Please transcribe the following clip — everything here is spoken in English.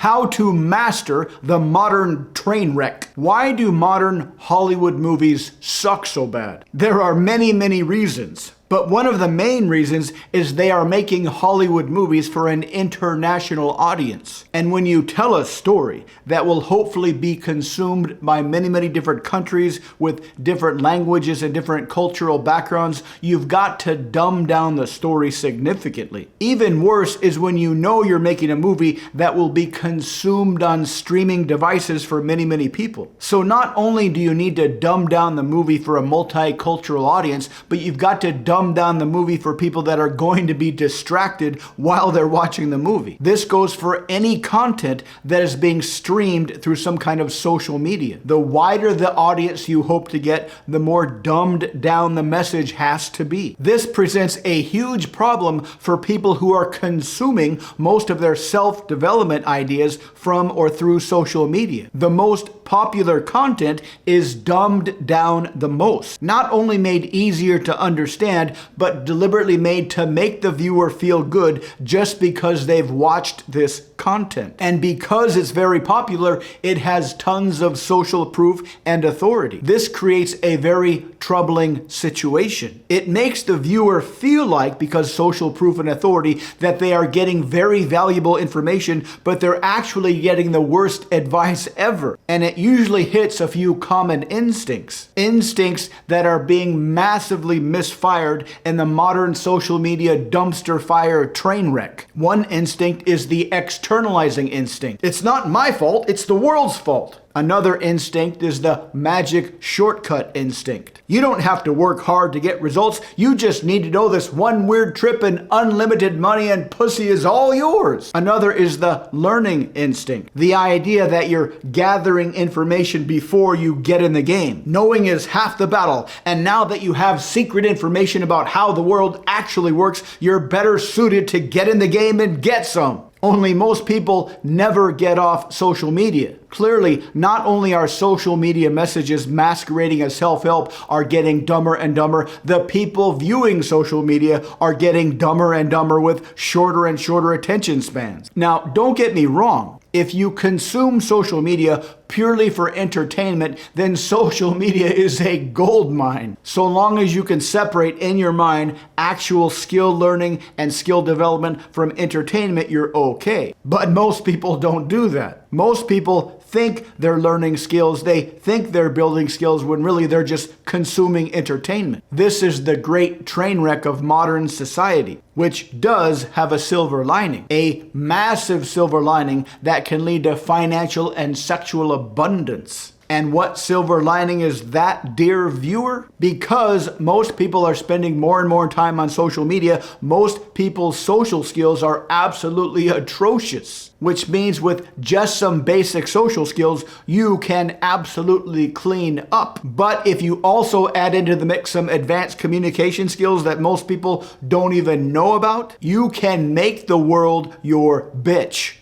How to master the modern train wreck. Why do modern Hollywood movies suck so bad? There are many, many reasons. But one of the main reasons is they are making Hollywood movies for an international audience. And when you tell a story that will hopefully be consumed by many, many different countries with different languages and different cultural backgrounds, you've got to dumb down the story significantly. Even worse is when you know you're making a movie that will be consumed on streaming devices for many, many people. So not only do you need to dumb down the movie for a multicultural audience, but you've got to dumb down the movie for people that are going to be distracted while they're watching the movie. This goes for any content that is being streamed through some kind of social media. The wider the audience you hope to get, the more dumbed down the message has to be. This presents a huge problem for people who are consuming most of their self-development ideas from or through social media. The most popular content is dumbed down the most. Not only made easier to understand, but deliberately made to make the viewer feel good just because they've watched this content. And because it's very popular, it has tons of social proof and authority. This creates a very troubling situation. It makes the viewer feel like, because social proof and authority, that they are getting very valuable information, but they're actually getting the worst advice ever. And it usually hits a few common instincts. Instincts that are being massively misfired in the modern social media dumpster fire train wreck. One instinct is the externalizing instinct. It's not my fault, it's the world's fault. Another instinct is the magic shortcut instinct. You don't have to work hard to get results. You just need to know this one weird trip and unlimited money and pussy is all yours. Another is the learning instinct. The idea that you're gathering information before you get in the game. Knowing is half the battle. And now that you have secret information about how the world actually works, you're better suited to get in the game and get some. Only most people never get off social media. Clearly, not only are social media messages masquerading as self-help are getting dumber and dumber, the people viewing social media are getting dumber and dumber with shorter and shorter attention spans. Now, don't get me wrong. If you consume social media purely for entertainment, then social media is a gold mine. So long as you can separate in your mind actual skill learning and skill development from entertainment, you're okay. But most people don't do that. Most people think they're learning skills, they think they're building skills when really they're just consuming entertainment. This is the great train wreck of modern society, which does have a silver lining, a massive silver lining that can lead to financial and sexual abundance. And what silver lining is that, dear viewer? Because most people are spending more and more time on social media, most people's social skills are absolutely atrocious. Which means with just some basic social skills, you can absolutely clean up. But if you also add into the mix some advanced communication skills that most people don't even know about, you can make the world your bitch.